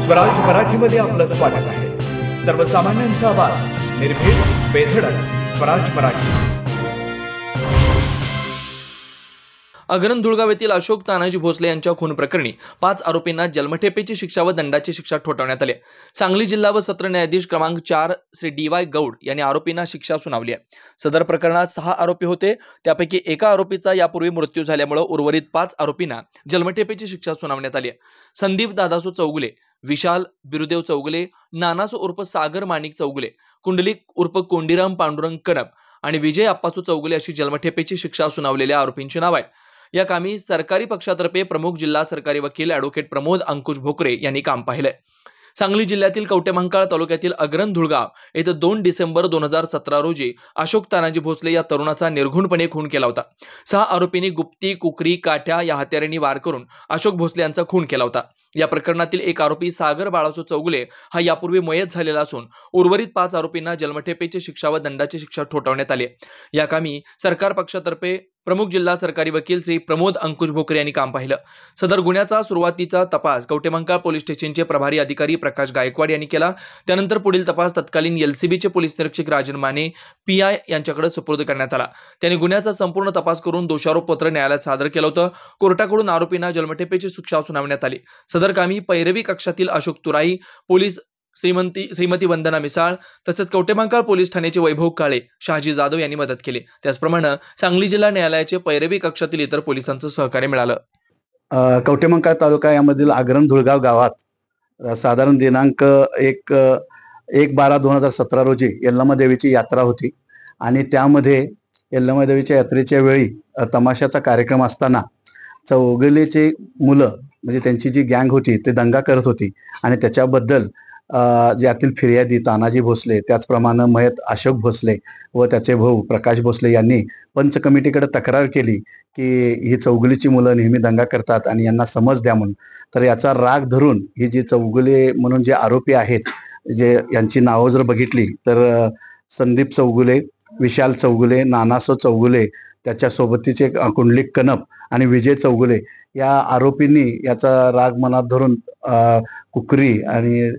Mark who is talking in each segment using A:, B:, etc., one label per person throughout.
A: स्वराज मराठीमध्ये आपलं स्वागत आहे। सर्वसामान्यांचा आवाज, निर्भीड, बेधडक, स्वराज मराठी।
B: अग्रण धुळगाव येथील अशोक तानाजी भोसले यांच्या खून प्रकरणी 5 आरोपींना जन्मठेपेची शिक्षा व दंडाची शिक्षा ठोठावण्यात आली। सांगली जिल्हा व सत्र न्यायाधीश क्रमांक 4 श्री डी.वाय. गौड यांनी आरोपींना शिक्षा सुनावली आहे। सदर प्रकरणात 6 आरोपी होते, त्यापैकी एका आरोपीचा यापूर्वी मृत्यू झाल्यामुळे उर्वरित 5 आरोपींना जन्मठेपेची शिक्षा सुनावण्यात आली आहे। संदीप दादासो चौगुले, विशाल बिरुदेव चौगुले, नानासो उर्फ सागर माणिक चौगुले, कुंडलिक उर्फ कोंडीराम पांडुरंग कनप आणि विजय अप्पासो चौगुले अशी जन्मठेपेची शिक्षा सुनावलेल्या आरोपींची नाव आहेत। या कामी सरकारी पक्षातर्फे प्रमुख जिल्हा सरकारी वकील ॲडव्होकेट प्रमोद अंकुश भोकरे यांनी काम पाहिलंय। सांगली जिल्ह्यातील कवटेमहांकाळ तालुक्यातील अग्रण धुळगाव येथे 2 डिसेंबर 2017 रोजी अशोक तानाजी भोसले या तरुणाचा निर्घुणपणे खून केला होता। 6 आरोपींनी गुप्ती, कुकरी, काठ्या या हत्यारांनी वार करून अशोक भोसले यांचा खून केला होता। या प्रकरणातील एक आरोपी सागर बाळासो चौगुले हा यापूर्वी मयत झालेला असून उर्वरित 5 आरोपींना जन्मठेपेची शिक्षा व दंडाची शिक्षा ठोठावण्यात आली। या कामी सरकार पक्षातर्फे प्रमुख जिल्हा सरकारी वकील श्री प्रमोद अंकुश भोकरे यांनी काम पाहिलं। सदर गुन्ह्याचा सुरुवातीचा तपास कवटेमहांकाळ पोलीस स्टेशनचे प्रभारी अधिकारी प्रकाश गायकवाड यांनी केला। त्यानंतर पुढील तपास तत्कालीन एलसीबीचे पोलीस निरीक्षक राजन माने पीआय यांच्याकडे सुपूर्द करण्यात आला। त्यांनी गुन्ह्याचा संपूर्ण तपास करून दोषारोप पत्र न्यायालयात सादर केलं होतं। कोर्टाकडून आरोपींना जन्मठेपेची शिक्षा सुनावण्यात आली। सदर कामी पैरवी कक्षातील अशोक तुराई, पोलीस श्रीमती वंदना मिसाळ तसेच कवटेमहांकाळ पोलीस ठाण्याचे वैभव काळे, शहाजी जाधव यांनी मदत केली। त्याचप्रमाणे सांगली जिल्हा न्यायालयाचे पैरवी कक्षातील इतर पोलिसांचं सहकार्य मिळालं।
C: कवटेमहांकाळ तालुका यामधील अग्रण धुळगाव गावात साधारण दिनांक 1/12/2017 रोजी यल्लमा देवीची यात्रा होती आणि त्यामध्ये यल्लमा देवीच्या यात्रेच्या वेळी तमाशाचा कार्यक्रम असताना चौगुलेचे मुलं म्हणजे त्यांची जी गँग होती ते दंगा करत होती आणि त्याच्याबद्दल ज्यातील फिर्यादी तानाजी भोसले, त्याचप्रमाणे मयत अशोक भोसले व त्याचे भाऊ प्रकाश भोसले यांनी पंच कमिटीकडे तक्रार केली की ही चौगुलीची मुलं नेहमी दंगा करतात आणि यांना समज द्या म्हणून। तर याचा राग धरून ही जी चौगुले म्हणून जे आरोपी आहेत, जे यांची नावं जर बघितली तर संदीप चौगुले, विशाल चौगुले, नानासो चौगुले, त्याच्यासोबतीचे कुंडलिक कनप आणि विजय चौगुले या आरोपींनी याचा राग मनात धरून कुकरी आणि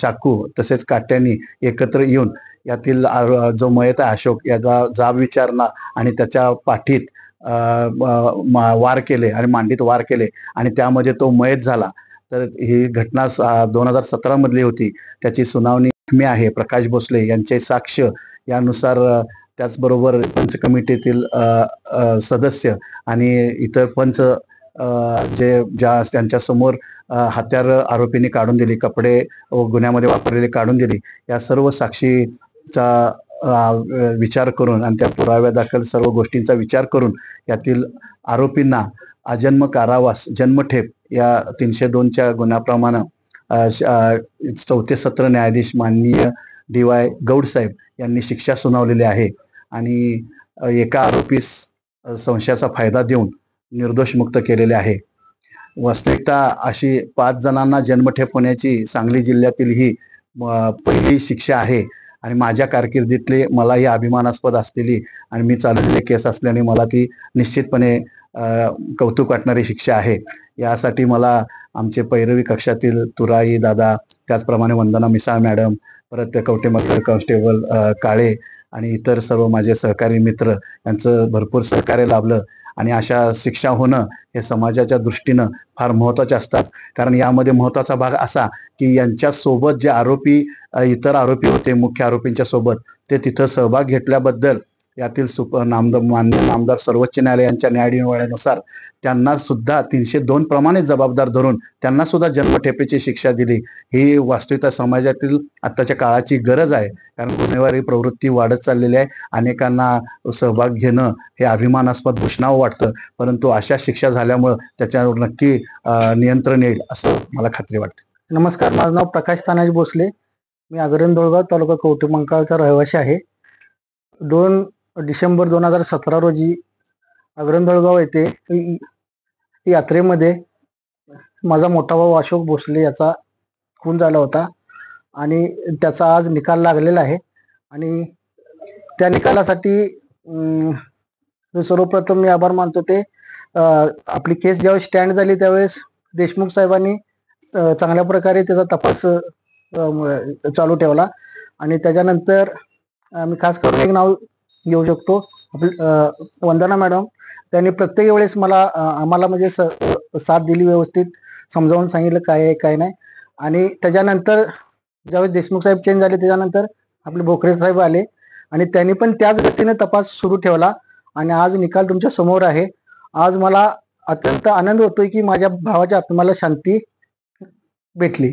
C: चाकू तसेच काट्यांनी एकत्र येऊन यातील जो मयत आहे अशोक याचा जाब विचारणा आणि त्याच्या पाठीत वार केले आणि मांडीत वार केले आणि त्यामध्ये तो मयत झाला। तर ही घटना 2017 मधली होती। त्याची सुनावणी आहे प्रकाश भोसले यांचे साक्ष यानुसार, त्याचबरोबर पंच कमिटीतील सदस्य आणि इतर पंच त्यांच्या समोर हत्यार आरोपींनी काढून दिली, कपडे व गुन्ह्यामध्ये वापरलेले काढून दिली, या सर्व साक्षीचा विचार करून आणि त्या पुराव्यादाखल सर्व गोष्टींचा विचार करून यातील आरोपींना आजन्म कारावास जन्मठेप या 302च्या गुन्ह्याप्रमाणे 4थे सत्र न्यायाधीश माननीय डी.वाय. गौड साहेब यांनी शिक्षा सुनावलेली आहे आणि एका आरोपीस संशयाचा फायदा देऊन निर्दोष मुक्त केलेले आहे। वास्तविकता अशी 5 जणांना जन्मठेप होण्याची सांगली जिल्ह्यातील ही पहिली शिक्षा आहे आणि माझ्या कारकिर्दीतली मला ही अभिमानास्पद असलेली आणि मी चालवलेली केस असल्याने मला ती निश्चितपणे कौतुक वाटणारी शिक्षा आहे। यासाठी मला आमचे पैरवी कक्षातील तुराई दादा, त्याचप्रमाणे वंदना मिसाळ मॅडम, परत कवटेमहांकाळ कॉन्स्टेबल काळे आणि इतर सर्व माझे सहकारी मित्र यांचं भरपूर सहकार्य लाभलं आणि अशा शिक्षा होणं हे समाजाच्या दृष्टीनं फार महत्त्वाचे असतात। कारण यामध्ये महत्त्वाचा भाग असा की यांच्यासोबत जे आरोपी इतर आरोपी होते मुख्य आरोपींच्या सोबत, ते तिथं सहभाग घेतल्याबद्दल यातील माननीय नामदार सर्वोच्च न्यायालयाच्या न्यायनिवाड्यानुसार त्यांना सुद्धा 302 प्रमाणे जबाबदार धरून त्यांना सुद्धा जन्मठेपेची शिक्षा दिली। ही वास्तविकता समाजातील आत्ताच्या काळाची गरज आहे, कारण गुन्हेगारी प्रवृत्ती वाढत चाललेली आहे। अनेकांना सहभाग घेणं हे अभिमानास्पद घोषणावं वाटतं, परंतु अशा शिक्षा झाल्यामुळं त्याच्यावर नक्की नियंत्रण येईल असं मला खात्री वाटते।
D: नमस्कार, माझं नाव प्रकाश तानाजी भोसले, मी अग्रण धुळगाव तालुका कवटेमहांकाळचा रहिवासी आहे। 2 डिसेंबर 2017 रोजी अग्रण धुळगाव येथे यात्रेमध्ये माझा मोठा भाऊ अशोक भोसले याचा खून झाला होता आणि त्याचा आज निकाल लागलेला आहे आणि त्या निकालासाठी सर्वप्रथम मी आभार मानतो ते आपली केस ज्यावेळेस स्टँड झाली त्यावेळेस देशमुख साहेबांनी चांगल्या प्रकारे त्याचा तपास चालू ठेवला आणि त्याच्यानंतर मी खास करून एक नाव घेऊ शकतो वंदना मॅडम. त्यांनी प्रत्येक वेळेस आम्हाला म्हणजे साथ दिली, व्यवस्थित समजावून सांगितलं काय आहे काय नाही. आणि त्याच्यानंतर ज्यावेळेस देशमुख साहेब चेंज झाले त्याच्यानंतर आपले भोकरे साहेब आले आणि त्यांनी पण त्याच गतीने तपास सुरू ठेवला आणि आज निकाल तुमच्या समोर आहे. आज मला अत्यंत आनंद होतोय की माझ्या भावाच्या आत्म्याला शांती भेटली.